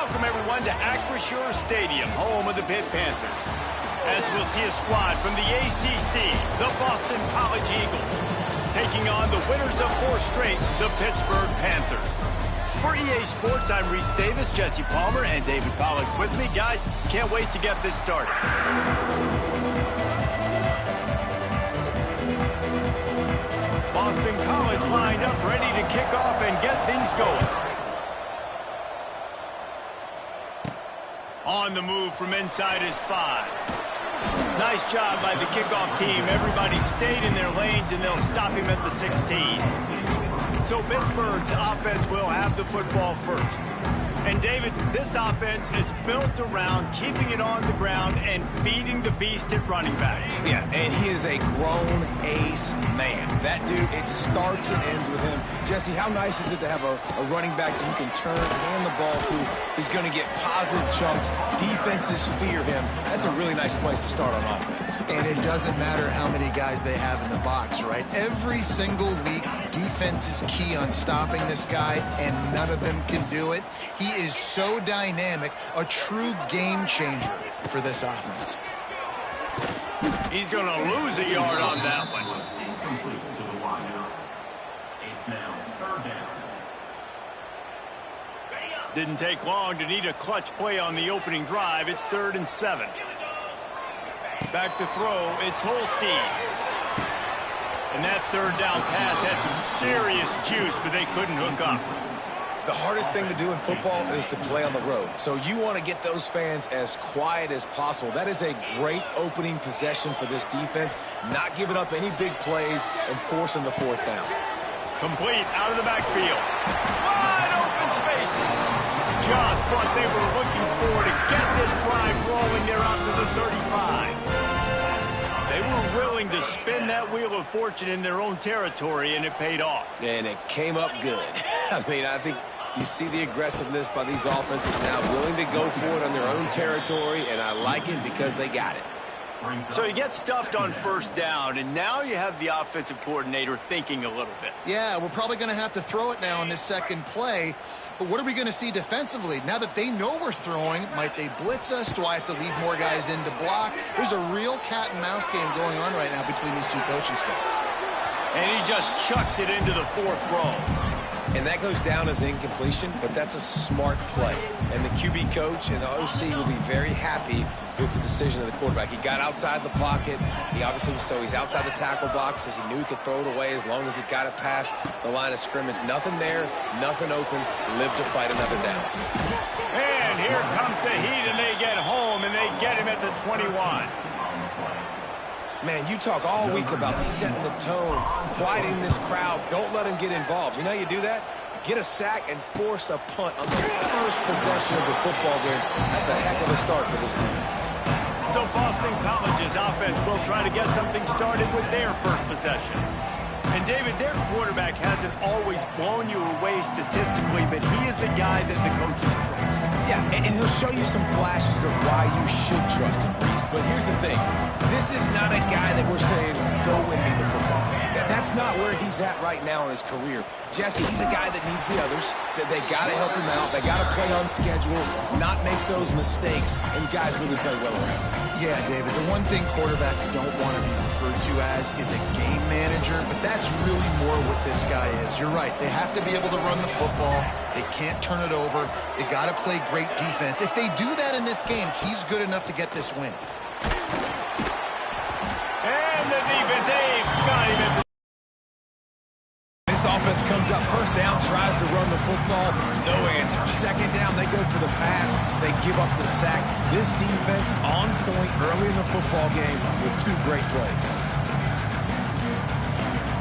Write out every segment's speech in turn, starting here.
Welcome, everyone, to Acrisure Stadium, home of the Pitt Panthers. As we'll see a squad from the ACC, the Boston College Eagles, taking on the winners of 4 straight, the Pittsburgh Panthers. For EA Sports, I'm Reese Davis, Jesse Palmer, and David Pollack with me. Guys, can't wait to get this started. Boston College lined up, ready to kick off and get things going. On the move from inside is 5. Nice job by the kickoff team. Everybody stayed in their lanes, and they'll stop him at the 16. So Pittsburgh's offense will have the football first. And, David, this offense is built around keeping it on the ground and feeding the beast at running back. Yeah, and he is a grown ace man. That dude, it starts and ends with him. Jesse, how nice is it to have a running back that you can turn and hand the ball to? He's going to get positive chunks. Defenses fear him. That's a really nice place to start on offense. And it doesn't matter how many guys they have in the box, right? Every single week, defense is key on stopping this guy, and none of them can do it. He is so dynamic, a true game changer for this offense. He's going to lose a yard on that one. Didn't take long to need a clutch play on the opening drive. It's 3rd and 7. Back to throw, it's Holstein. And that third down pass had some serious juice, but they couldn't hook up. The hardest thing to do in football is to play on the road. So you want to get those fans as quiet as possible. That is a great opening possession for this defense, not giving up any big plays and forcing the 4th down. Complete out of the backfield. Wide open spaces. Just what they were looking for to get this drive rolling. They're out to the 35. They were willing to spin that wheel of fortune in their own territory, and it paid off. And it came up good. I mean, I think you see the aggressiveness by these offenses now, willing to go for it on their own territory, and I like it because they got it. So you get stuffed on 1st down, and now you have the offensive coordinator thinking a little bit. Yeah, we're probably going to have to throw it now on this second play. But what are we going to see defensively? Now that they know we're throwing, might they blitz us? Do I have to leave more guys in to block? There's a real cat and mouse game going on right now between these two coaching staffs. And he just chucks it into the 4th row. And that goes down as incompletion, but that's a smart play. And the QB coach and the OC will be very happy with the decision of the quarterback. He got outside the pocket. He obviously, so he's outside the tackle box as he knew he could throw it away as long as he got it past the line of scrimmage. Nothing there, nothing open. Live to fight another down. And here comes the heat, and they get home, and they get him at the 21. Man, you talk all week about setting the tone, quieting this crowd. Don't let them get involved. You know how you do that? Get a sack and force a punt on the first possession of the football game. That's a heck of a start for this defense. So Boston College's offense will try to get something started with their first possession. And, David, their quarterback hasn't always blown you away statistically, but he is a guy that the coaches trust. Yeah, and he'll show you some flashes of why you should trust him, Reese. But here's the thing. This is not a guy that we're saying, go win me the football game. That's not where he's at right now in his career. Jesse, he's a guy that needs the others. That they got to help him out. They got to play on schedule, not make those mistakes, and guys really play well around. Yeah, David, the one thing quarterbacks don't want to be referred to as is a game manager, but that's really more what this guy is. You're right. They have to be able to run the football. They can't turn it over. They got to play great defense. If they do that in this game, he's good enough to get this win. And the defense, Dave, got him at the... This offense comes up 1st down, tries to run the football. No answer. 2nd down, they go for the pass. They give up the sack. This defense on point early in the football game with 2 great plays.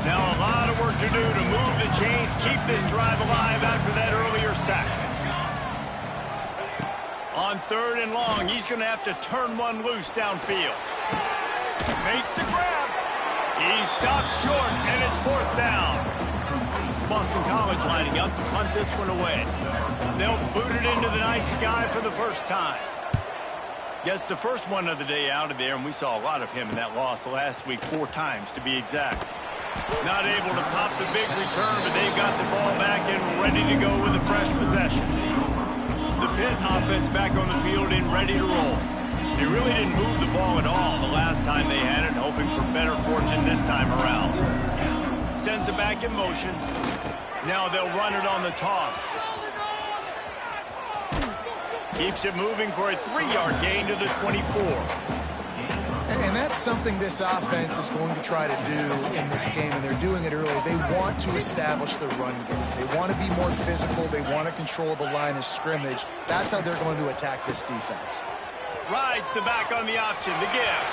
Now a lot of work to do to move the chains, keep this drive alive after that earlier sack. On 3rd and long, he's going to have to turn one loose downfield. Makes the grab. He stopped short, and it's 4th down. Boston College lining up to punt this one away. They'll boot it into the night sky for the first time. Gets the first one of the day out of there, and we saw a lot of him in that loss last week, 4 times to be exact. Not able to pop the big return, but they've got the ball back and ready to go with a fresh possession. The Pitt offense back on the field and ready to roll. They really didn't move the ball at all the last time they had it, hoping for better fortune this time around. Sends it back in motion. Now they'll run it on the toss. Keeps it moving for a 3-yard gain to the 24. And that's something this offense is going to try to do in this game, and they're doing it early. They want to establish the run game. They want to be more physical. They want to control the line of scrimmage. That's how they're going to attack this defense. Rides the back on the option, the give.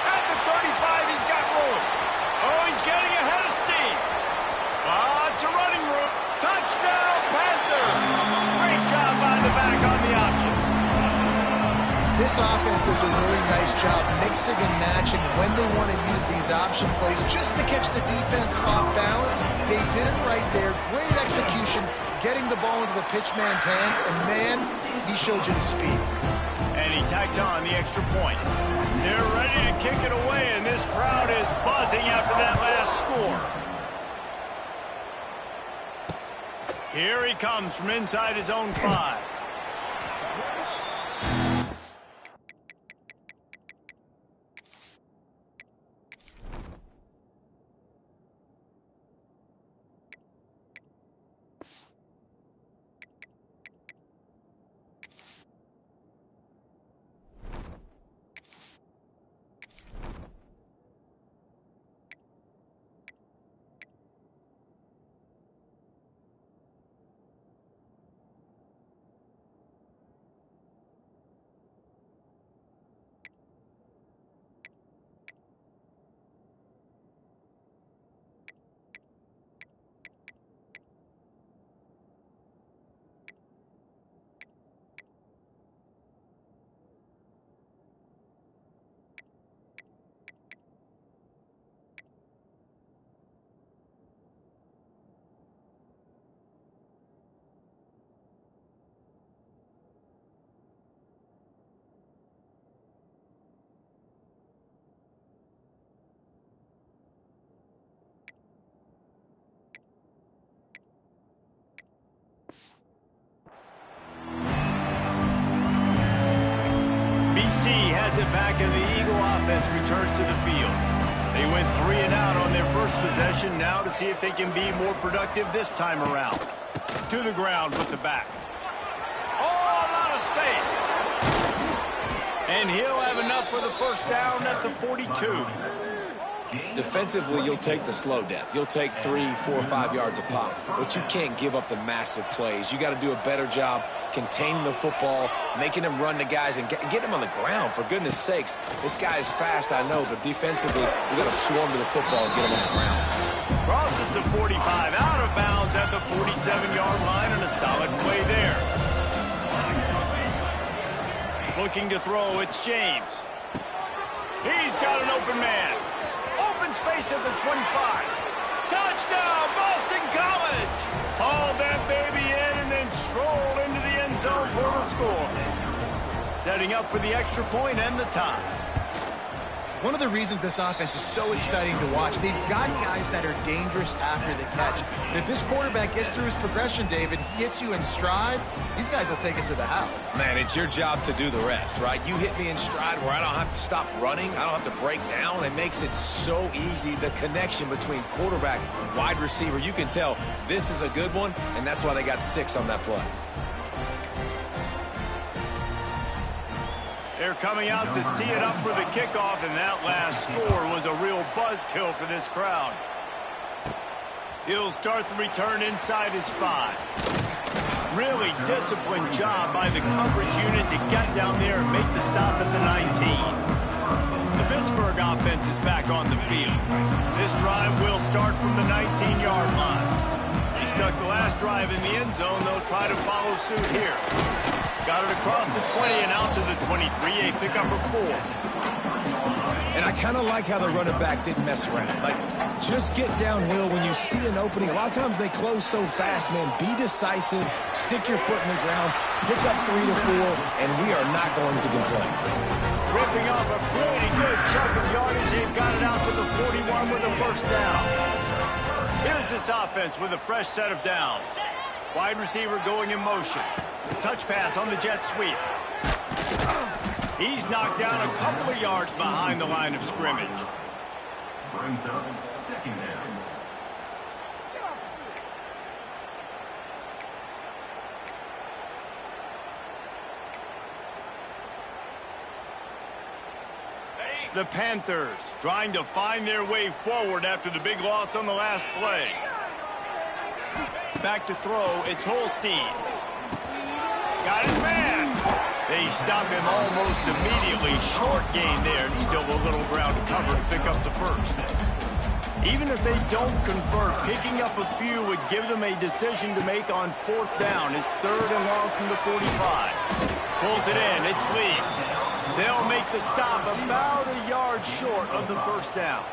At the 35, he's got room. Oh, he's getting ahead of steam. It's a running room. Touchdown, Panthers. Great job by the back on the option. This offense does a really nice job mixing and matching when they want to use these option plays just to catch the defense off balance. They did it right there. Great execution, getting the ball into the pitchman's hands, and man, he showed you the speed. And he tacked on the extra point. They're ready to kick it away, and this crowd is buzzing after that last score. Here he comes from inside his own 5. Has it back, and the Eagle offense returns to the field. They went 3 and out on their first possession, now to see if they can be more productive this time around. To the ground with the back. Oh, a lot of space. And he'll have enough for the first down at the 42. Defensively, you'll take the slow death. You'll take 3, 4, 5 yards a pop, but you can't give up the massive plays. You got to do a better job containing the football, making them run the guys, and get them on the ground. For goodness sakes, this guy is fast, I know, but defensively, you got to swarm to the football and get him on the ground. Crosses the 45, out of bounds at the 47-yard line, and a solid play there. Looking to throw, it's James. He's got an open man. Open space at the 25. Touchdown, Boston College! Hauled that baby in and then strolled into the end zone for the score. Setting up for the extra point and the tie. One of the reasons this offense is so exciting to watch, they've got guys that are dangerous after the catch. And if this quarterback gets through his progression, David, he hits you in stride, these guys will take it to the house. Man, it's your job to do the rest, right? You hit me in stride where I don't have to stop running. I don't have to break down. It makes it so easy, the connection between quarterback, wide receiver. You can tell this is a good one, and that's why they got 6 on that play. They're coming out to tee it up for the kickoff, and that last score was a real buzzkill for this crowd. He'll start the return inside his 5. Really disciplined job by the coverage unit to get down there and make the stop at the 19. The Pittsburgh offense is back on the field. This drive will start from the 19-yard line. They stuck the last drive in the end zone. They'll try to follow suit here. Got it across the 20 and out to the 23, a pickup of 4. And I kind of like how the running back didn't mess around. Like, just get downhill when you see an opening. A lot of times they close so fast, man. Be decisive, stick your foot in the ground, pick up 3 to 4, and we are not going to complain. Ripping off a pretty good chunk of yardage. They've got it out to the 41 with a first down. Here's this offense with a fresh set of downs. Wide receiver going in motion. Touch pass on the jet sweep. He's knocked down a couple of yards behind the line of scrimmage. Brings up second down. The Panthers trying to find their way forward after the big loss on the last play. Back to throw, it's Holstein. Got his man. They stop him almost immediately. Short gain there, and still a little ground to cover to pick up the first. Even if they don't convert, picking up a few would give them a decision to make on fourth down. It's 3rd and long from the 45. Pulls it in, it's Lee. They'll make the stop about a yard short of the first down.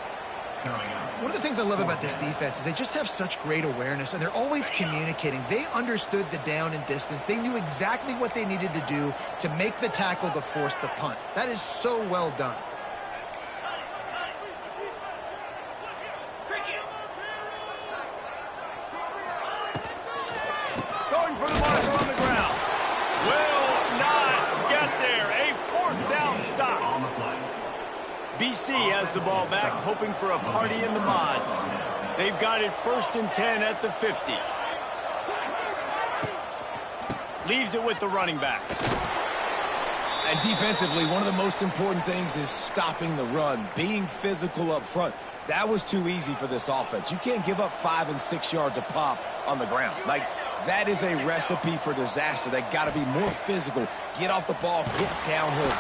One of the things I love about this defense is they just have such great awareness, and they're always communicating. They understood the down and distance. They knew exactly what they needed to do to make the tackle to force the punt. That is so well done. Going for the marker on the ground. Will not get there. A 4th down stop. BC has the ball back, hoping for a party in the mods. They've got it 1st and 10 at the 50. Leaves it with the running back. And defensively, one of the most important things is stopping the run, being physical up front. That was too easy for this offense. You can't give up 5 and 6 yards a pop on the ground. Like, that is a recipe for disaster. They got to be more physical. Get off the ball, get downhill.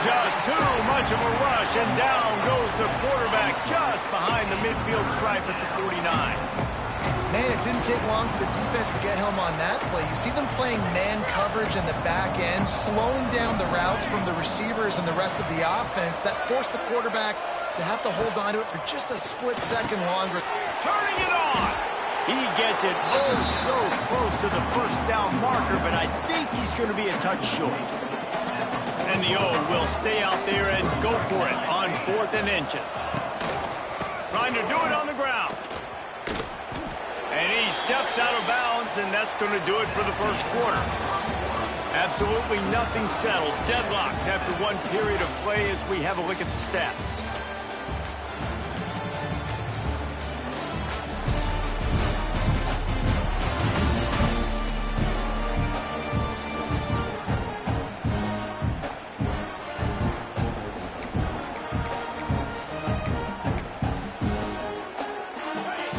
Just too much of a rush, and down goes the quarterback just behind the midfield stripe at the 49. Man, it didn't take long for the defense to get home on that play. You see them playing man coverage in the back end, slowing down the routes from the receivers and the rest of the offense. That forced the quarterback to have to hold on to it for just a split second longer. Turning it on. He gets it oh so close to the first down marker, but I think he's going to be a touch short. And the O will stay out there and go for it on 4th and inches. Trying to do it on the ground. And he steps out of bounds, and that's going to do it for the first quarter. Absolutely nothing settled. Deadlocked after one period of play as we have a look at the stats.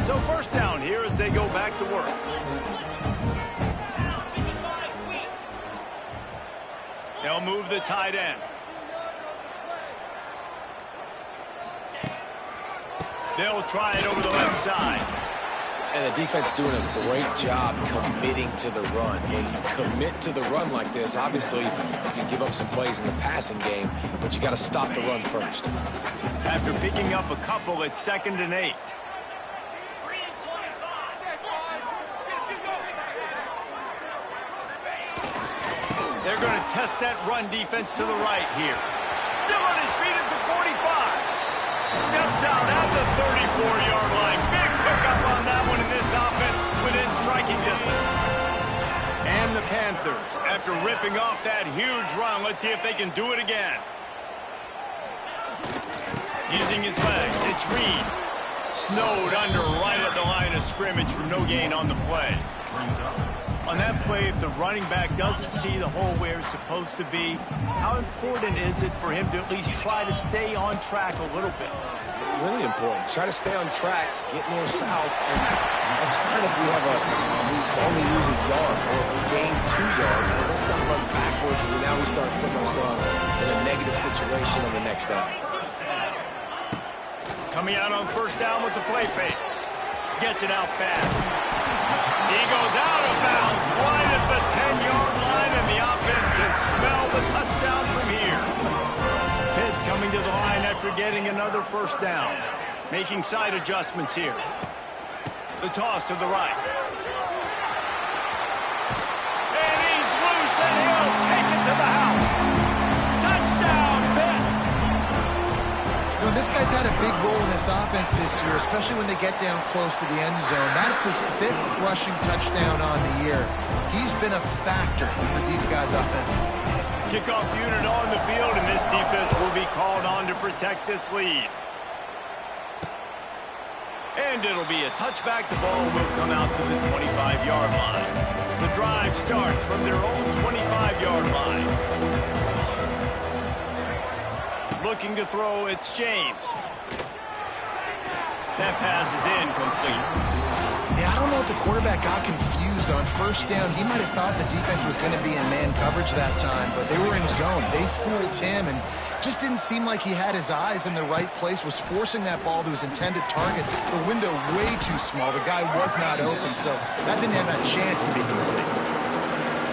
So first down here as they go back to work. They'll move the tight end. They'll try it over the left side. And the defense doing a great job committing to the run. When you commit to the run like this, obviously you can give up some plays in the passing game, but you got to stop the run first. After picking up a couple, it's 2nd and 8. They're going to test that run defense to the right here. Still on his feet at the 45. Steps out at the 34-yard line. Big pickup on that one, in this offense within striking distance. And the Panthers, after ripping off that huge run, let's see if they can do it again. Using his legs, it's Reed. Snowed under right at the line of scrimmage for no gain on the play. On that play, if the running back doesn't see the hole where it's supposed to be, how important is it for him to at least try to stay on track a little bit? Really important. Try to stay on track, get north south, and that's fine if we only lose a yard or if we gain 2 yards. But let's not run backwards. Now we start putting ourselves in a negative situation on the next down. Coming out on first down with the play fake. Gets it out fast. He goes out of bounds right at the 10-yard line, and the offense can smell the touchdown from here. Pitt coming to the line after getting another first down. Making side adjustments here. The toss to the right. And he's loose, and he'll take it to the house. Touchdown, Pitt. You know, in this guy's had a big role in this offense this year, especially when they get down close to the end zone. That's his 5th rushing touchdown on the year. He's been a factor for these guys offensively. Kickoff unit on the field, and this defense will be called on to protect this lead. And it'll be a touchback. The ball will come out to the 25-yard line. The drive starts from their own 25-yard line. Looking to throw, it's James. That pass is incomplete. Yeah, I don't know if the quarterback got confused on first down. He might have thought the defense was going to be in man coverage that time, but they were in zone. They fooled him and just didn't seem like he had his eyes in the right place, was forcing that ball to his intended target. The window way too small. The guy was not open, so that didn't have a chance to be complete.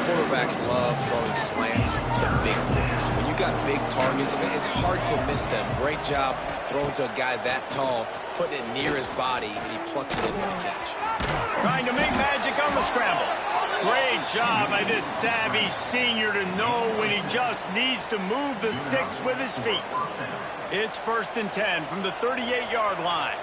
Quarterbacks love throwing slants to big boys. When you got big targets, it's hard to miss them. Great job throwing to a guy that tall, putting it near his body, and he plucks it in for the catch. Trying to make magic on the scramble. Great job by this savvy senior to know when he just needs to move the sticks with his feet. It's 1st and 10 from the 38-yard line.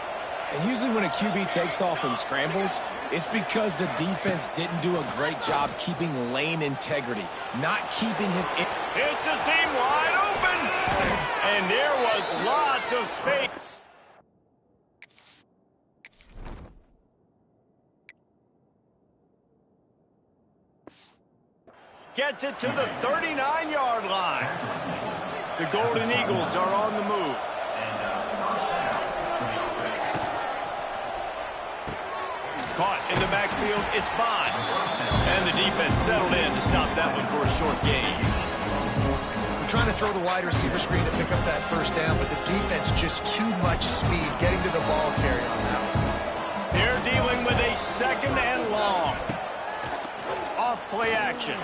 And usually when a QB takes off and scrambles, it's because the defense didn't do a great job keeping lane integrity, not keeping him in. It's a seam wide open. And there was lots of space. Gets it to the 39-yard line. The Golden Eagles are on the move. Caught in the backfield, it's Bond. And the defense settled in to stop that one for a short gain. I'm trying to throw the wide receiver screen to pick up that first down, but the defense just too much speed getting to the ball carrier on that one. They're dealing with a 2nd and long. Off play action.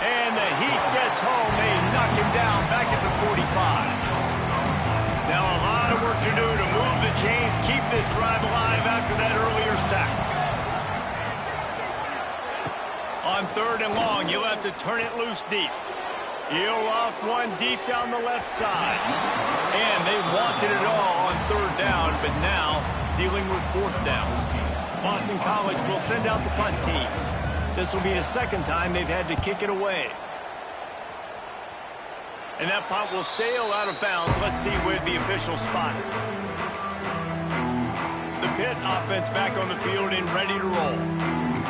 And the heat gets home. They knock him down back at the 45. Now a lot of work to do to move the chains, keep this drive alive after that earlier sack. On 3rd and long, you'll have to turn it loose deep. He'll off one deep down the left side. And they wanted it all on 3rd down, but now dealing with 4th down. Boston College will send out the punt team. This will be the 2nd time they've had to kick it away. And that punt will sail out of bounds. Let's see where the official spot it. The Pitt offense back on the field and ready to roll.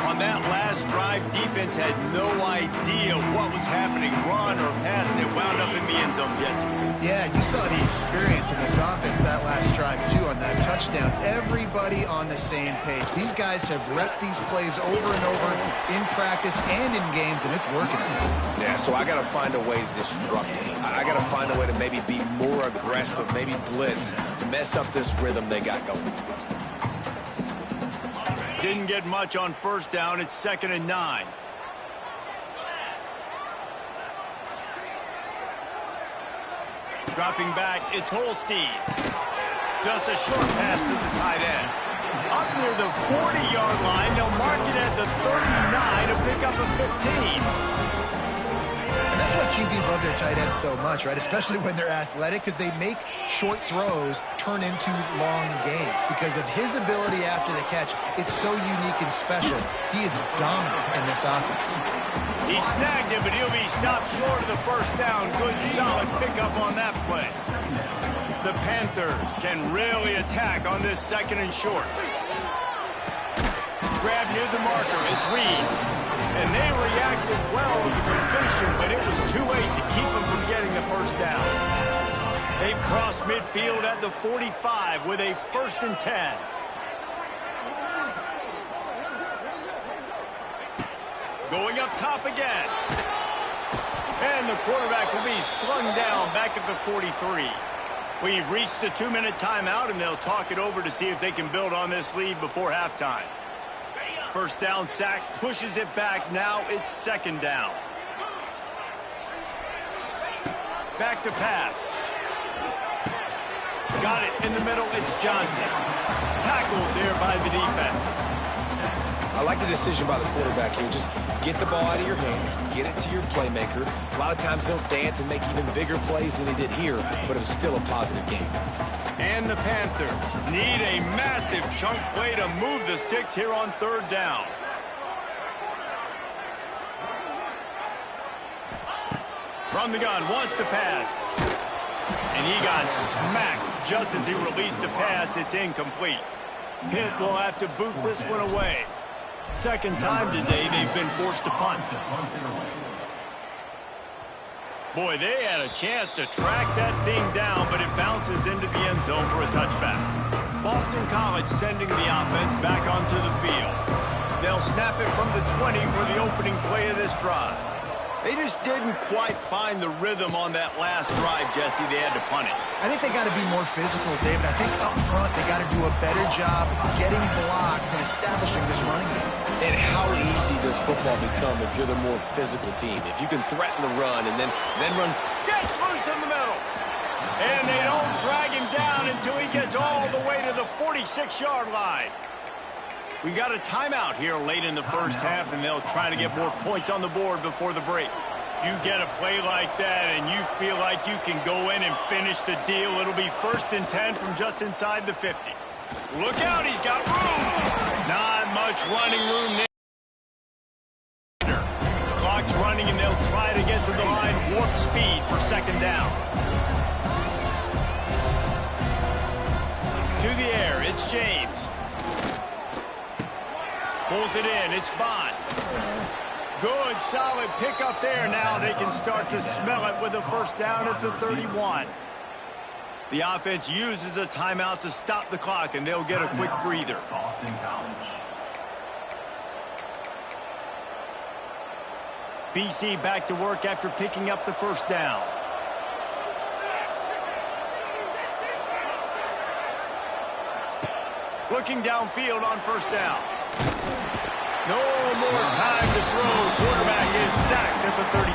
On that last drive, defense had no idea what was happening, run or pass, and it wound up in the end zone, Jesse. Yeah, you saw the experience in this offense that last drive, too, on that touchdown. Everybody on the same page. These guys have repped these plays over and over in practice and in games, and it's working. Yeah, so I got to find a way to disrupt it. I got to find a way to maybe be more aggressive, maybe blitz, mess up this rhythm they got going. Didn't get much on 1st down. It's 2nd and 9. Dropping back, it's Holstein. Just a short pass to the tight end. Up near the 40-yard line, they'll mark it at the 39 to pick up a 15. And that's why QBs love their tight ends so much, right? Especially when they're athletic, because they make short throws turn into long gains. Because of his ability after the catch, it's so unique and special. He is dominant in this offense. He snagged him, but he'll be stopped short of the 1st down. Good, solid pickup on that play. The Panthers can really attack on this 2nd and short. Grab near the marker. It's Reed. And they reacted well to the completion, but it was too late to keep them from getting the 1st down. They cross midfield at the 45 with a 1st and 10. Going up top again. And the quarterback will be slung down back at the 43. We've reached the 2-minute timeout, and they'll talk it over to see if they can build on this lead before halftime. 1st down sack, pushes it back. Now it's 2nd down. Back to pass. Got it in the middle. It's Johnson. Tackled there by the defense. I like the decision by the quarterback here. Just get the ball out of your hands, get it to your playmaker. A lot of times he'll dance and make even bigger plays than he did here, but it was still a positive game. And the Panthers need a massive chunk play to move the sticks here on third down. From the gun, wants to pass. And he got smacked just as he released the pass. It's incomplete. Pitt will have to boot this one away. Second time today they've been forced to punt. Boy, they had a chance to track that thing down, but it bounces into the end zone for a touchback. Boston College sending the offense back onto the field. They'll snap it from the 20 for the opening play of this drive. They just didn't quite find the rhythm on that last drive, Jesse. They had to punt it. I think they got to be more physical, David. I think up front they got to do a better job getting blocks and establishing this running game. And how easy does football become if you're the more physical team? If you can threaten the run and then run. Gets loose in the middle. And they don't drag him down until he gets all the way to the 46-yard line. We got a timeout here late in the first half, and they'll try to get more points on the board before the break. You get a play like that, and you feel like you can go in and finish the deal. It'll be 1st and 10 from just inside the 50. Look out, he's got room. Not much running room there. Clock's running, and they'll try to get to the line warp speed for second down. To the air, it's James. Pulls it in. It's Bond. Good, solid pickup there. Now they can start to smell it with a first down at the 31. The offense uses a timeout to stop the clock, and they'll get a quick breather. BC back to work after picking up the first down. Looking downfield on first down. No more time to throw. Quarterback is sacked at the 35.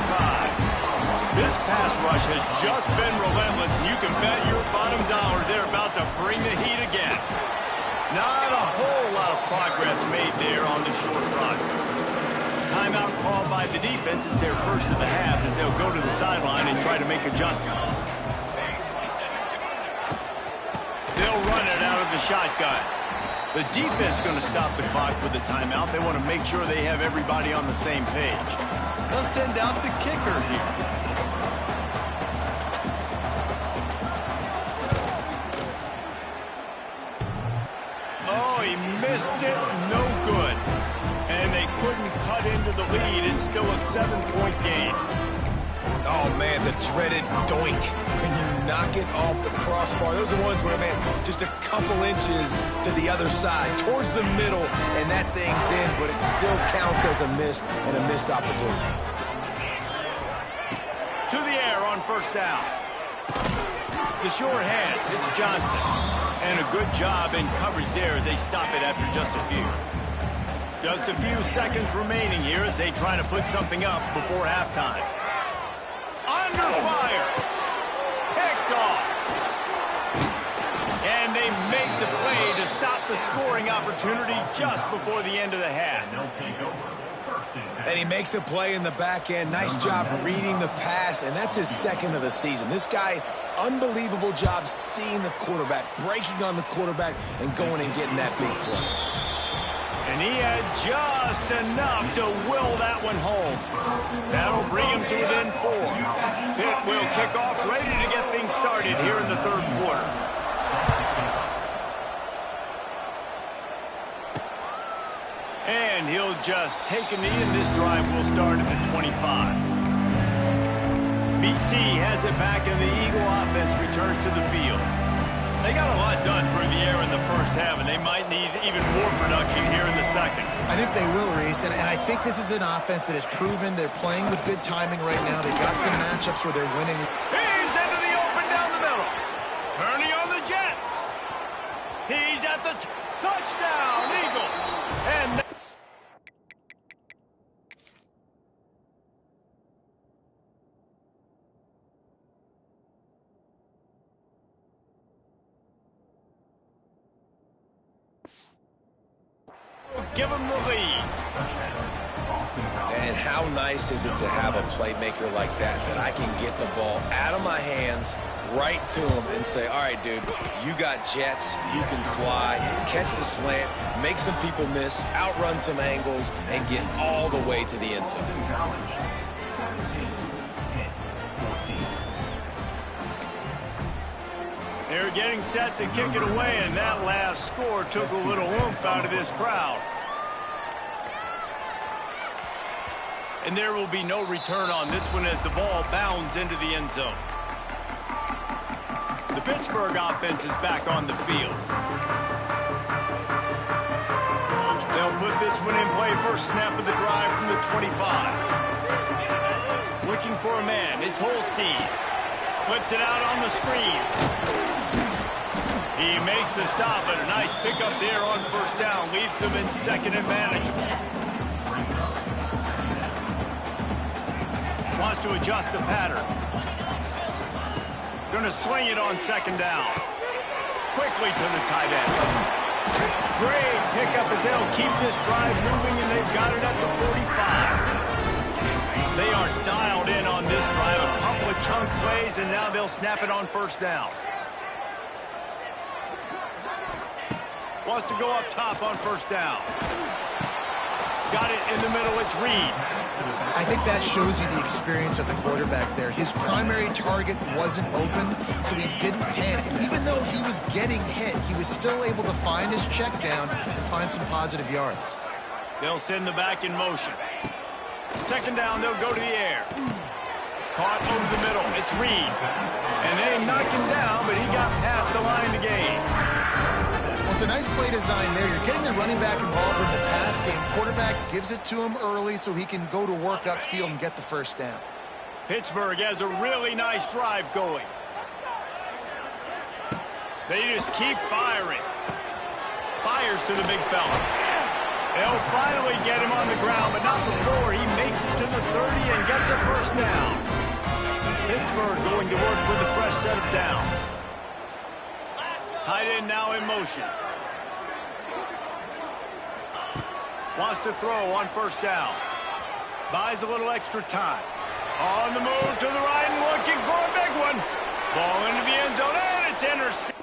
This pass rush has just been relentless, and you can bet your bottom dollar they're about to bring the heat again. Not a whole lot of progress made there on the short run. Timeout called by the defense is their first of the half as they'll go to the sideline and try to make adjustments. They'll run it out of the shotgun. The defense going to stop the clock with a timeout. They want to make sure they have everybody on the same page. They'll send out the kicker here. Oh, he missed it. No good. And they couldn't cut into the lead. It's still a 7-point game. Oh, man, the dreaded doink. When you knock it off the crossbar. Those are ones where, man, just a couple inches to the other side, towards the middle, and that thing's in, but it still counts as a missed opportunity. To the air on first down. The short hands, it's Johnson. And a good job in coverage there as they stop it after just a few. Just a few seconds remaining here as they try to put something up before halftime. Under fire. Picked off. And they make the play to stop the scoring opportunity just before the end of the half. And he makes a play in the back end. Nice job reading the pass, and that's his second of the season. This guy, unbelievable job seeing the quarterback, breaking on the quarterback, and going and getting that big play. And he had just enough to will that one home. That'll bring him to within 4. Pitt will kick off, ready to get things started here in the third quarter. And he'll just take a knee, and this drive will start at the 25. BC has it back, and the Eagle offense returns to the field. They got a lot done through the air in the first half, and they might need even more production here in the second. I think they will, Reese, and I think this is an offense that has proven they're playing with good timing right now. They've got some matchups where they're winning. He's into the open down the middle. Turning on the Jets. He's at the touchdown, Eagles. And give them the lead. And how nice is it to have a playmaker like that I can get the ball out of my hands, right to him, and say, all right, dude, you got jets, you can fly, catch the slant, make some people miss, outrun some angles, and get all the way to the end zone. They're getting set to kick it away, and that last score took a little oomph out of this crowd. And there will be no return on this one as the ball bounds into the end zone. The Pittsburgh offense is back on the field. They'll put this one in play. First snap of the drive from the 25. Looking for a man. It's Holstein. Flips it out on the screen. He makes the stop, but a nice pickup there on first down. Leaves them in second and manageable. Wants to adjust the pattern. Going to sling it on second down. Quickly to the tight end. Great pickup as they'll keep this drive moving, and they've got it at the 45. They are dialed in on this drive. A couple of chunk plays, and now they'll snap it on first down. Wants to go up top on first down. Got it in the middle. It's Reed. I think that shows you the experience of the quarterback there. His primary target wasn't open, so he didn't panic. Even though he was getting hit, he was still able to find his check down and find some positive yards. They'll send the back in motion. Second down, they'll go to the air. Caught over the middle. It's Reed. And they knocked him down, but he got past the line to gain. Well, it's a nice play design there. You're getting the running back involved in the pass game. Quarterback gives it to him early so he can go to work upfield and get the first down. Pittsburgh has a really nice drive going. They just keep firing. Fires to the big fella. They'll finally get him on the ground, but not before he makes it to the 30 and gets a first down. Pittsburgh going to work with a fresh set of downs. Tight end now in motion. Wants to throw on first down. Buys a little extra time. On the move to the right and looking for a big one. Ball into the end zone, and it's intercepted.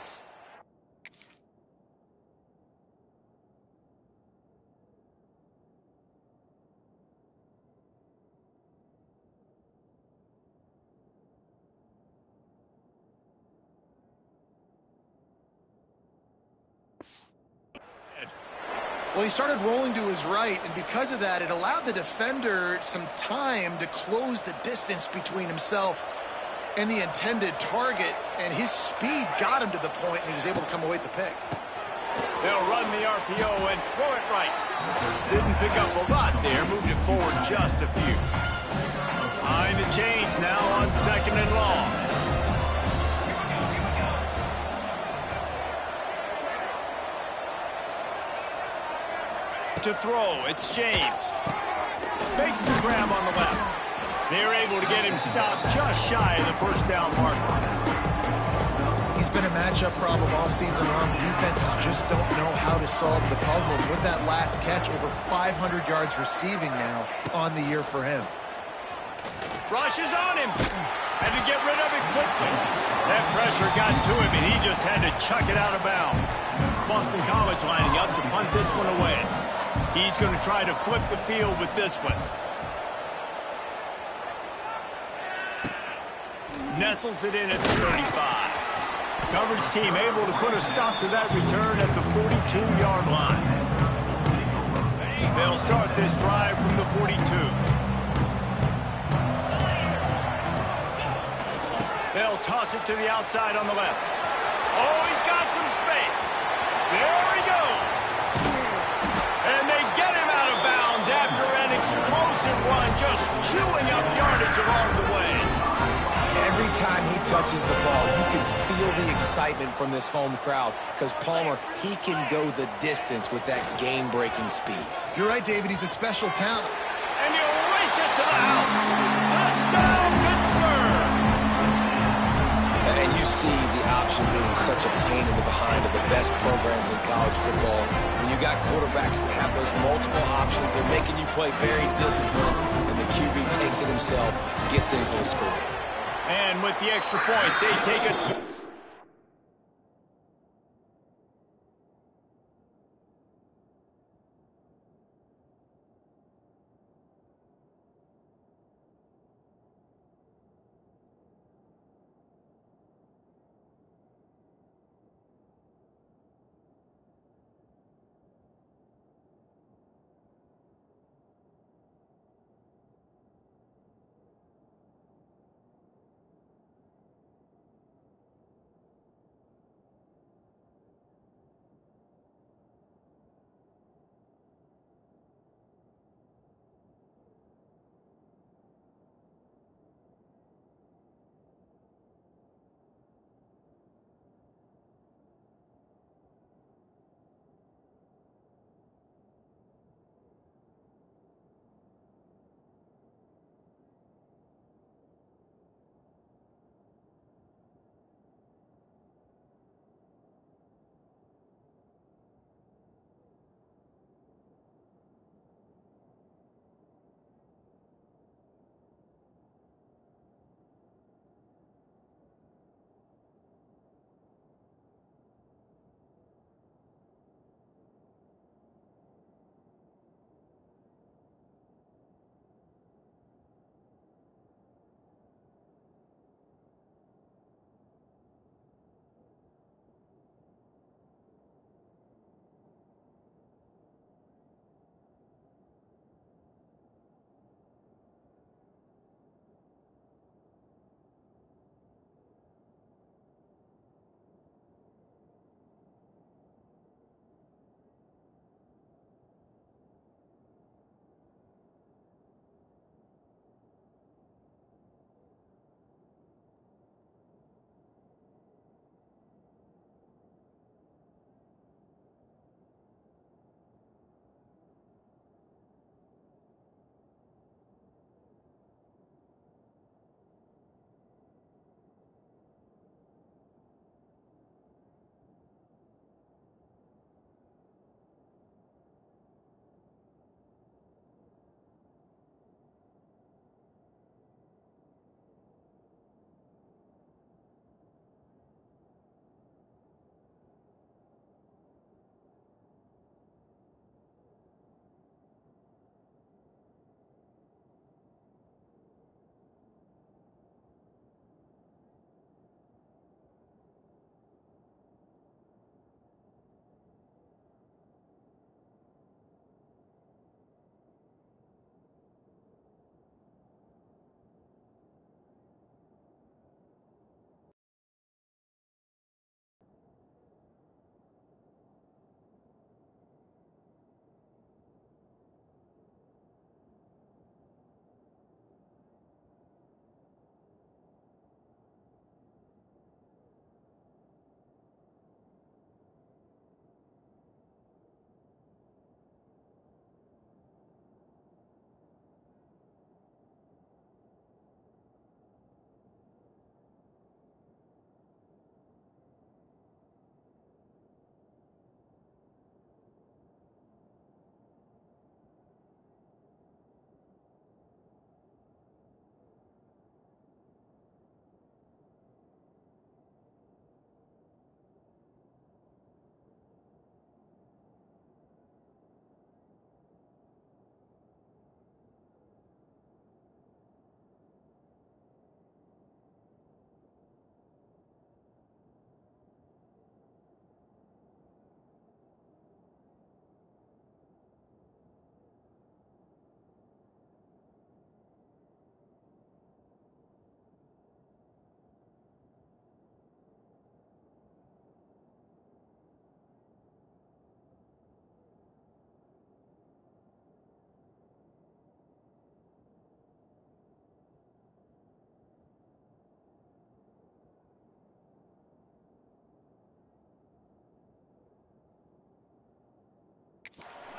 Well, he started rolling to his right, and because of that, it allowed the defender some time to close the distance between himself and the intended target, and his speed got him to the point, and he was able to come away with the pick. They'll run the RPO and throw it right. Didn't pick up a lot there, moved it forward just a few. Behind the chains now on second and long. To throw, it's James. Makes the grab on the left. They're able to get him stopped just shy of the first down marker. He's been a matchup problem all season long. Defenses just don't know how to solve the puzzle. With that last catch, over 500 yards receiving now on the year for him. Rush is on him. Had to get rid of it quickly. That pressure got to him, and he just had to chuck it out of bounds. Boston College lining up to punt this one away. He's going to try to flip the field with this one. Nestles it in at the 35. Coverage team able to put a stop to that return at the 42-yard line. They'll start this drive from the 42. They'll toss it to the outside on the left. Oh, he's got some space. There he goes. And they get him out of bounds after an explosive run, just chewing up yardage along the way. Every time he touches the ball, you can feel the excitement from this home crowd because Palmer, he can go the distance with that game-breaking speed. You're right, David. He's a special talent. And he'll race it to the house. Touchdown, Pittsburgh! And you see the option interception being such a pain in the behind of the best programs in college football. When you got quarterbacks that have those multiple options, they're making you play very disciplined, and the QB takes it himself, gets in for the score. And with the extra point, they take it.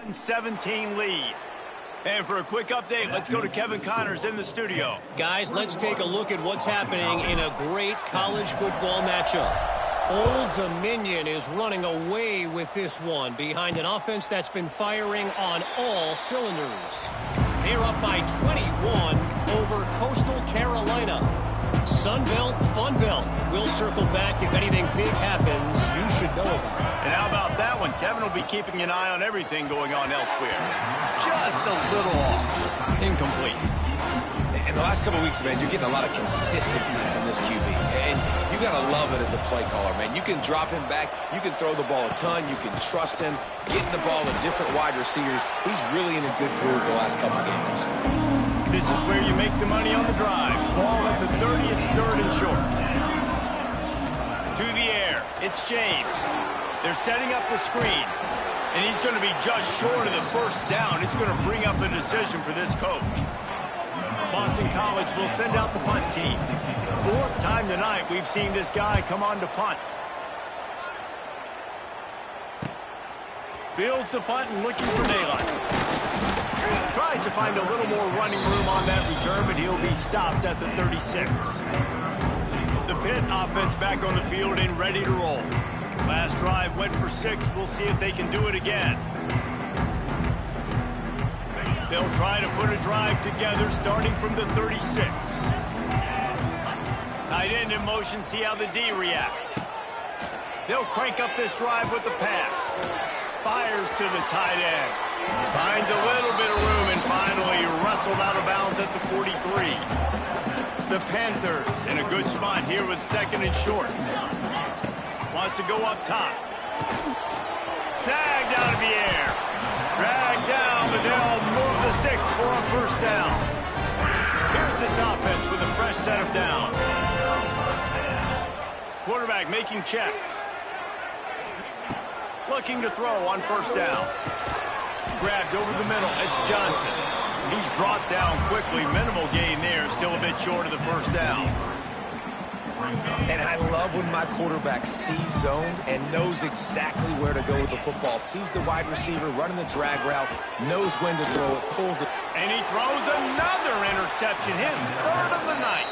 And 17 lead. And for a quick update, let's go to Kevin Connors in the studio. Guys, let's take a look at what's happening in a great college football matchup. Old Dominion is running away with this one behind an offense that's been firing on all cylinders. They're up by 21 over Coastal Carolina. Sunbelt, Funbelt. We'll circle back if anything big happens. You should know about it. And how about that one? Kevin will be keeping an eye on everything going on elsewhere. Just a little off. Incomplete. In the last couple of weeks, man, you're getting a lot of consistency from this QB. And you got to love it as a play caller, man. You can drop him back. You can throw the ball a ton. You can trust him. Getting the ball to different wide receivers. He's really in a good groove the last couple of games. This is where you make the money on the drive. Ball at the 30, it's third and short. To the air, it's James. They're setting up the screen. And he's going to be just short of the first down. It's going to bring up a decision for this coach. Boston College will send out the punt team. Fourth time tonight we've seen this guy come on to punt. Fields the punt and looking for daylight. Tries to find a little more running room on that return, but he'll be stopped at the 36. The Pitt offense back on the field and ready to roll. Last drive went for 6. We'll see if they can do it again. They'll try to put a drive together starting from the 36. Tight end in motion, see how the D reacts. They'll crank up this drive with the pass. Fires to the tight end. Finds a little bit of room and finally wrestled out of bounds at the 43. The Panthers in a good spot here with second and short. Wants to go up top. Snagged out of the air. Dragged down, but they'll move the sticks for a first down. Here's this offense with a fresh set of downs. Quarterback making checks. Looking to throw on first down. Grabbed over the middle. It's Johnson. He's brought down quickly. Minimal gain there. Still a bit short of the first down. And I love when my quarterback sees zone and knows exactly where to go with the football. Sees the wide receiver running the drag route, knows when to throw it, pulls it. And he throws another interception, his third of the night.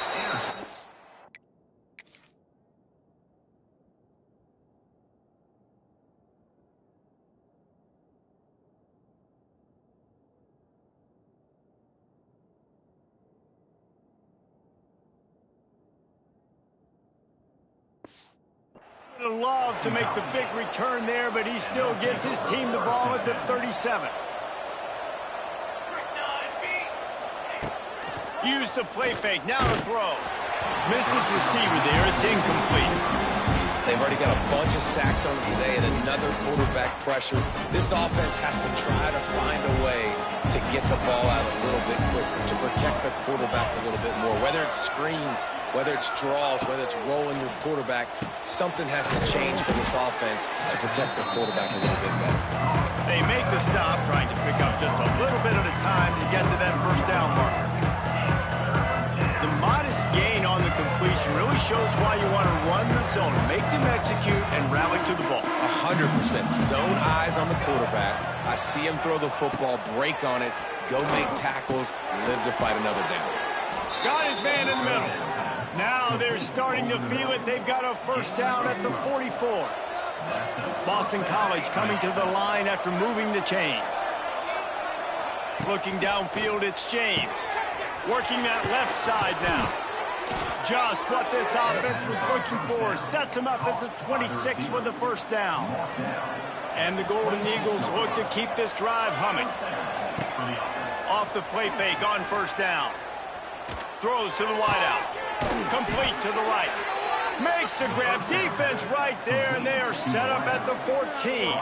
Would love to make the big return there, but he still gives his team the ball at the 37. Use the play fake, now to throw. Missed his receiver there, it's incomplete. They've already got a bunch of sacks on them today and another quarterback pressure. This offense has to try to find a way to get the ball out a little bit quicker, to protect the quarterback a little bit more. Whether it's screens, whether it's draws, whether it's rolling your quarterback, something has to change for this offense to protect the quarterback a little bit better. They make the stop, trying to pick up just a little bit at a time to get to that first down marker. The modest gain on the completion really shows why you want to run the zone, make them execute, and rally to the ball. 100%. Zone eyes on the quarterback. I see him throw the football, break on it, go make tackles, live to fight another down. Got his man in the middle. Now they're starting to feel it. They've got a first down at the 44. Boston College coming to the line after moving the chains. Looking downfield, it's James. Working that left side now. Just what this offense was looking for. Sets him up at the 26 with the first down. And the Golden Eagles look to keep this drive humming. Off the play fake on first down. Throws to the wideout. Complete to the right. Makes the grab. Defense right there, and they are set up at the 14.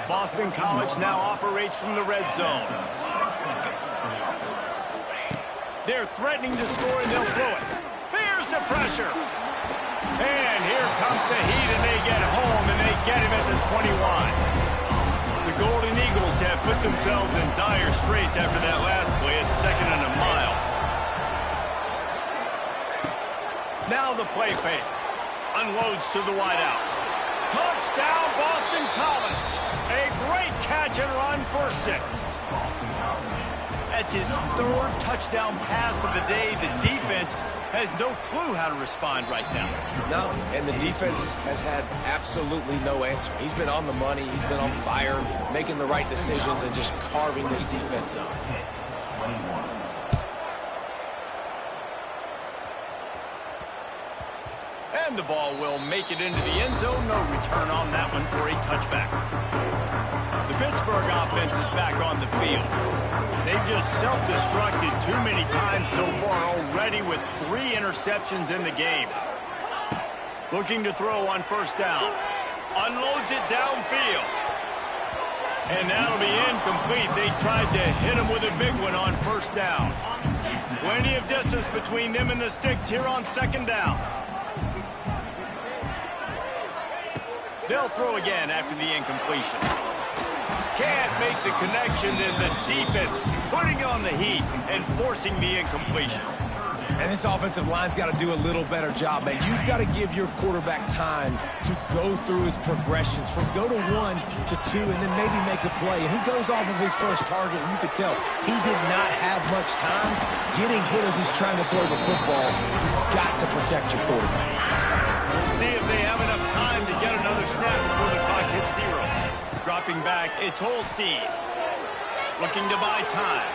Boston College now operates from the red zone. They're threatening to score, and they'll throw it. Here's the pressure. And here comes the heat, and they get home, and they get him at the 21. The Golden Eagles have put themselves in dire straits after that last play. It's second and a mile. Now the play fake. Unloads to the wideout. Touchdown, Boston College. A great catch and run for 6. That's his third touchdown pass of the day. The defense has no clue how to respond right now. No, and the defense has had absolutely no answer. He's been on the money. He's been on fire, making the right decisions and just carving this defense up. And the ball will make it into the end zone. No return on that one for a touchback. The Pittsburgh offense is back on the field. They've just self-destructed too many times so far already with 3 interceptions in the game. Looking to throw on first down. Unloads it downfield. And that'll be incomplete. They tried to hit him with a big one on first down. Plenty of distance between them and the sticks here on second down. They'll throw again after the incompletion. Can't make the connection, and the defense putting on the heat and forcing the incompletion. And this offensive line's got to do a little better job, man. You've got to give your quarterback time to go through his progressions from go to 1 to 2 and then maybe make a play. And he goes off of his first target, and you could tell he did not have much time getting hit as he's trying to throw the football. You've got to protect your quarterback. We'll see if they have enough time to get another snap before the clock hits 0. Dropping back, it's Holstein. Looking to buy time.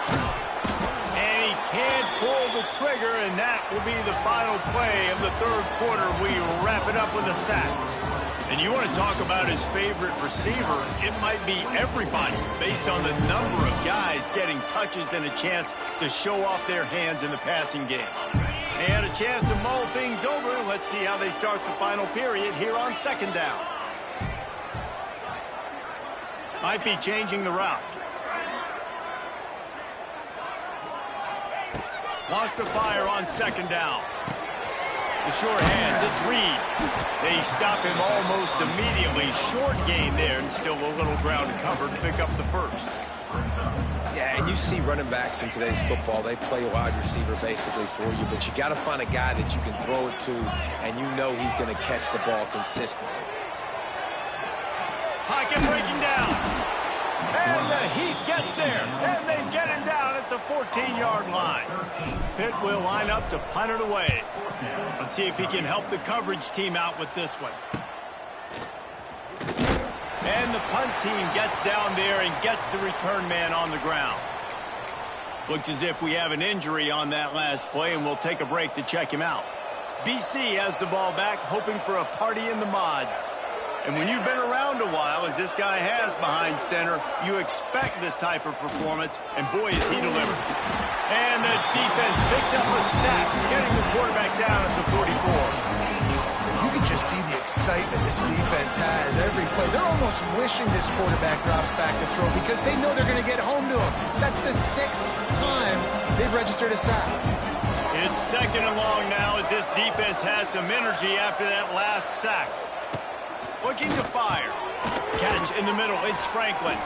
And he can't pull the trigger, and that will be the final play of the third quarter. We wrap it up with a sack. And you want to talk about his favorite receiver, it might be everybody based on the number of guys getting touches and a chance to show off their hands in the passing game. They had a chance to mull things over. Let's see how they start the final period here on second down. Might be changing the route. Wants to fire on second down. The short hands, it's Reed. They stop him almost immediately. Short gain there, and still a little ground to cover to pick up the first. Yeah, and you see running backs in today's football, they play wide receiver basically for you, but you got to find a guy that you can throw it to, and you know he's going to catch the ball consistently. Pocket breaking down. And the heat gets there. And they get him down at the 14-yard line. Pitt will line up to punt it away. Let's see if he can help the coverage team out with this one. And the punt team gets down there and gets the return man on the ground. Looks as if we have an injury on that last play, and we'll take a break to check him out. BC has the ball back, hoping for a party in the mods. And when you've been around a while, as this guy has behind center, you expect this type of performance, and boy, is he delivered. And the defense picks up a sack, getting the quarterback down at the 44. You can just see the excitement this defense has every play. They're almost wishing this quarterback drops back to throw because they know they're going to get home to him. That's the 6th time they've registered a sack. It's second and long now as this defense has some energy after that last sack. Looking to fire. Catch in the middle. It's Franklin.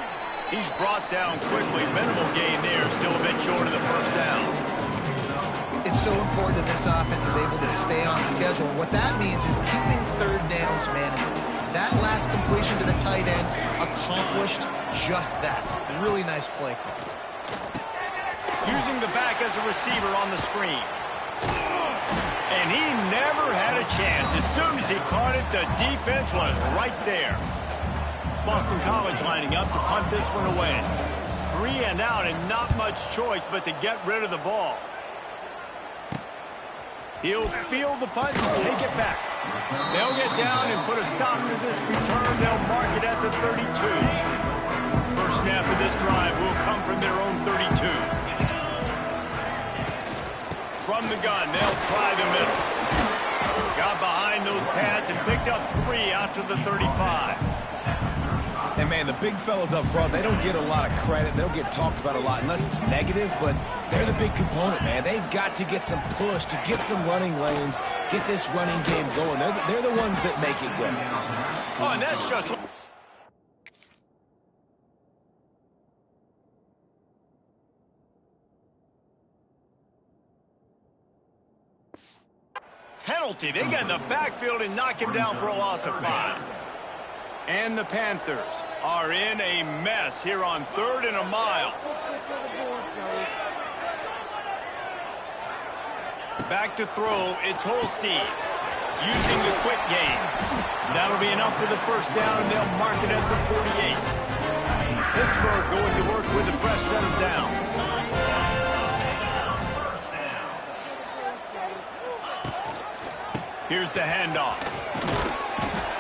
He's brought down quickly. Minimal gain there. Still a bit short of the first down. It's so important that this offense is able to stay on schedule. What that means is keeping third downs manageable. That last completion to the tight end accomplished just that. Really nice play call. Using the back as a receiver on the screen. And he never had a chance. As soon as he caught it, the defense was right there. Boston College lining up to punt this one away. 3 and out and not much choice but to get rid of the ball. He'll field the punt and take it back. They'll get down and put a stop to this return. They'll mark it at the 32. First snap of this drive will come from their own 32. From the gun, they'll try the middle. Got behind those pads and picked up 3 out to the 35. And, man, the big fellas up front, they don't get a lot of credit. They don't get talked about a lot unless it's negative, but they're the big component, man. They've got to get some push, to get some running lanes, get this running game going. They're the ones that make it go. Oh, and that's just... penalty. They get in the backfield and knock him down for a loss of 5. And the Panthers are in a mess here on 3rd and a mile. Back to throw, it's Holstein. Using the quick game. That'll be enough for the first down, and they'll mark it at the 48. Pittsburgh going to work with a fresh set of downs. Here's the handoff.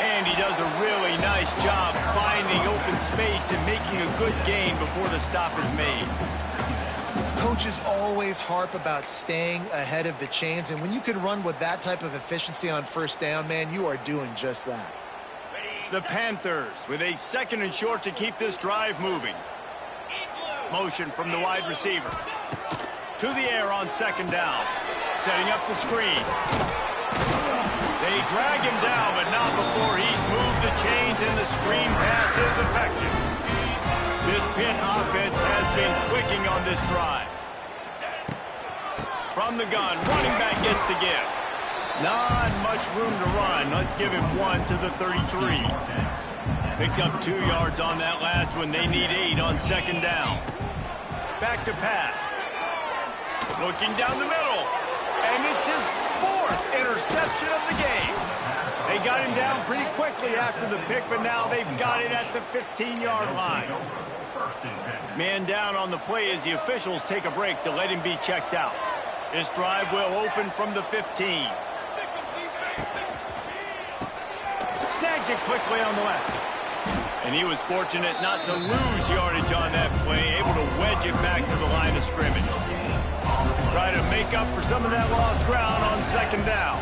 And he does a really nice job finding open space and making a good gain before the stop is made. Coaches always harp about staying ahead of the chains, and when you can run with that type of efficiency on first down, man, you are doing just that. The Panthers with a 2nd and short to keep this drive moving. Motion from the wide receiver. To the air on 2nd down. Setting up the screen. They drag him down, but not before he's moved the chains, and the screen pass is effective. This Pitt offense has been clicking on this drive. From the gun, running back gets the give. Not much room to run. Let's give him 1 to the 33. Picked up 2 yards on that last one. They need 8 on 2nd down. Back to pass. Looking down the middle. And it's his 4th interception of the game. They got him down pretty quickly after the pick, but now they've got it at the 15-yard line. Man down on the play as the officials take a break to let him be checked out. This drive will open from the 15. Snags it quickly on the left. And he was fortunate not to lose yardage on that play, able to wedge it back to the line of scrimmage. Try to make up for some of that lost ground on 2nd down.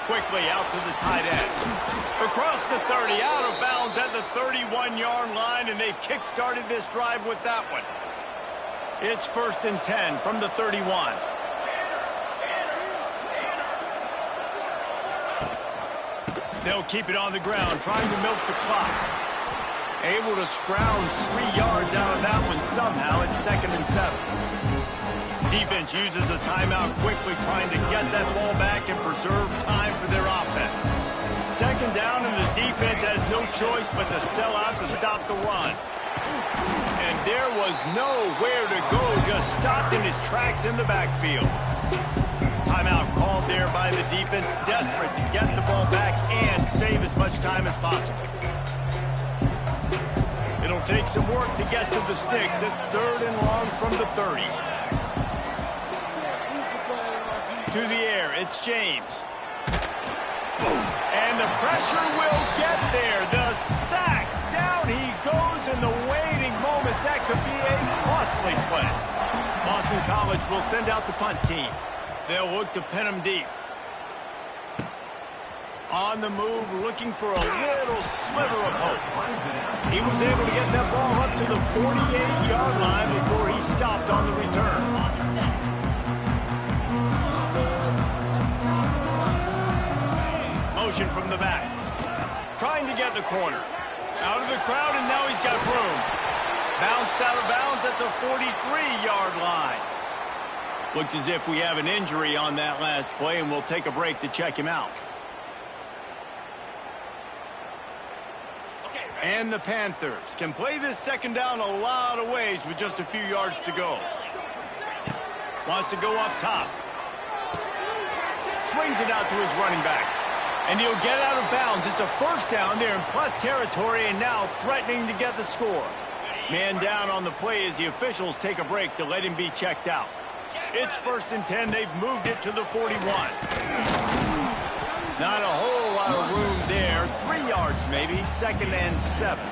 Quickly out to the tight end. Across the 30, out of bounds at the 31-yard line, and they kick-started this drive with that one. It's 1st and 10 from the 31. They'll keep it on the ground, trying to milk the clock. Able to scrounge 3 yards out of that one somehow. It's 2nd and 7. Defense uses a timeout quickly, trying to get that ball back and preserve time for their offense. 2nd down, and the defense has no choice but to sell out to stop the run. And there was nowhere to go, just stopped in his tracks in the backfield. Timeout called there by the defense, desperate to get the ball back and save as much time as possible. It'll take some work to get to the sticks. It's 3rd and long from the 30. To the air, it's James. And the pressure will get there. The sack. Down he goes in the waiting moments. That could be a costly play. Boston College will send out the punt team. They'll look to pin him deep. On the move, looking for a little sliver of hope. He was able to get that ball up to the 48-yard line before he stopped on the return. Motion from the back. Trying to get the corner. Out of the crowd, and now he's got room. Bounced out of bounds at the 43-yard line. Looks as if we have an injury on that last play, and we'll take a break to check him out. And the Panthers can play this 2nd down a lot of ways with just a few yards to go. Wants to go up top. Swings it out to his running back. And he'll get out of bounds. It's a 1st down there in plus territory, and now threatening to get the score. Man down on the play as the officials take a break to let him be checked out. It's 1st and 10. They've moved it to the 41. Not a whole lot of room there. 3 yards maybe. 2nd and 7.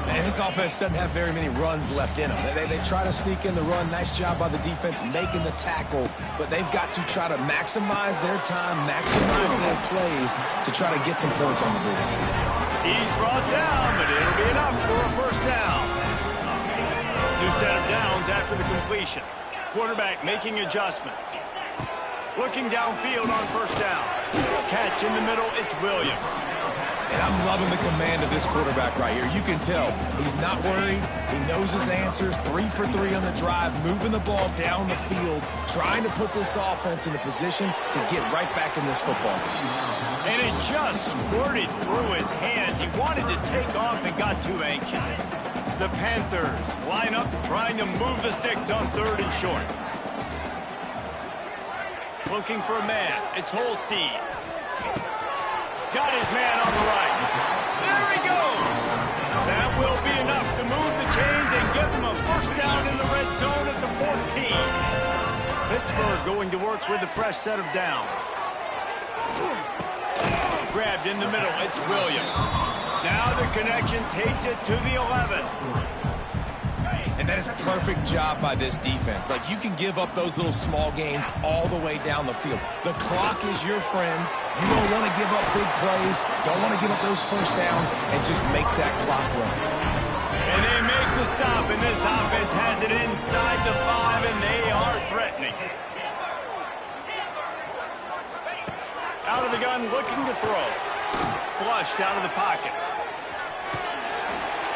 And this offense doesn't have very many runs left in them. They try to sneak in the run. Nice job by the defense making the tackle. But they've got to try to maximize their time, maximize their plays to try to get some points on the board. He's brought down, but it'll be enough for a 1st down. New set of downs after the completion. Quarterback making adjustments. Looking downfield on 1st down. Catch in the middle, it's Williams. And I'm loving the command of this quarterback right here. You can tell he's not worried. He knows his answers. 3 for 3 on the drive, moving the ball down the field, trying to put this offense in a position to get right back in this football game. And it just squirted through his hands. He wanted to take off and got too anxious. The Panthers line up trying to move the sticks on 3rd and short. Looking for a man. It's Holstein. Got his man on the right. There he goes. That will be enough to move the chains and give them a first down in the red zone at the 14. Pittsburgh going to work with a fresh set of downs. Grabbed in the middle. It's Williams. Now the connection takes it to the 11. And that is a perfect job by this defense. Like, you can give up those little small gains all the way down the field. The clock is your friend. You don't want to give up big plays. Don't want to give up those first downs and just make that clock run. And they make the stop, and this offense has it inside the 5, and they are threatening. Out of the gun, looking to throw. Flushed out of the pocket.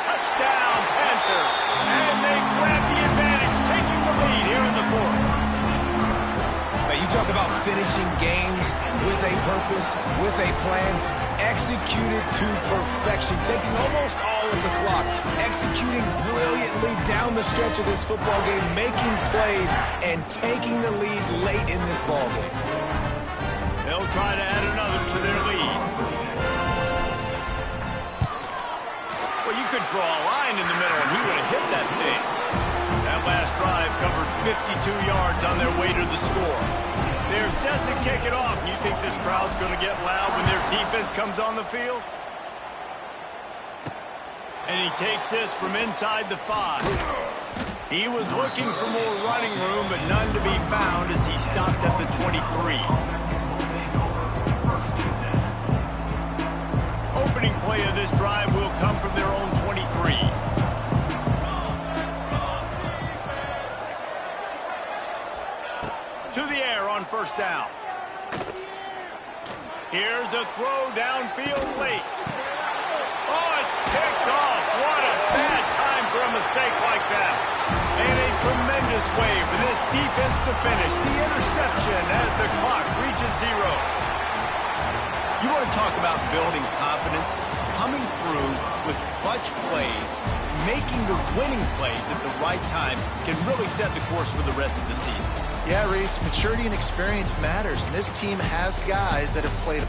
Touchdown, Panthers. And they grab the advantage, taking the lead here in the 4th. Now, you talk about finishing games with a purpose, with a plan, executed to perfection, taking almost all of the clock, executing brilliantly down the stretch of this football game, making plays, and taking the lead late in this ball game. They'll try to add another to their lead. Well, you could draw a line in the middle, and he would have hit that thing. That last drive covered 52 yards on their way to the score. They're set to kick it off. You think this crowd's going to get loud when their defense comes on the field? And he takes this from inside the 5. He was looking for more running room, but none to be found as he stopped at the 23. Opening play of this drive will come from their own 23. To the air on first down. Here's a throw downfield late. Oh, it's picked off. What a bad time for a mistake like that. And a tremendous way for this defense to finish. The interception as the clock reaches 0. You want to talk about building confidence? Coming through with clutch plays, making the winning plays at the right time can really set the course for the rest of the season. Yeah, Reese, maturity and experience matters, and this team has guys that have played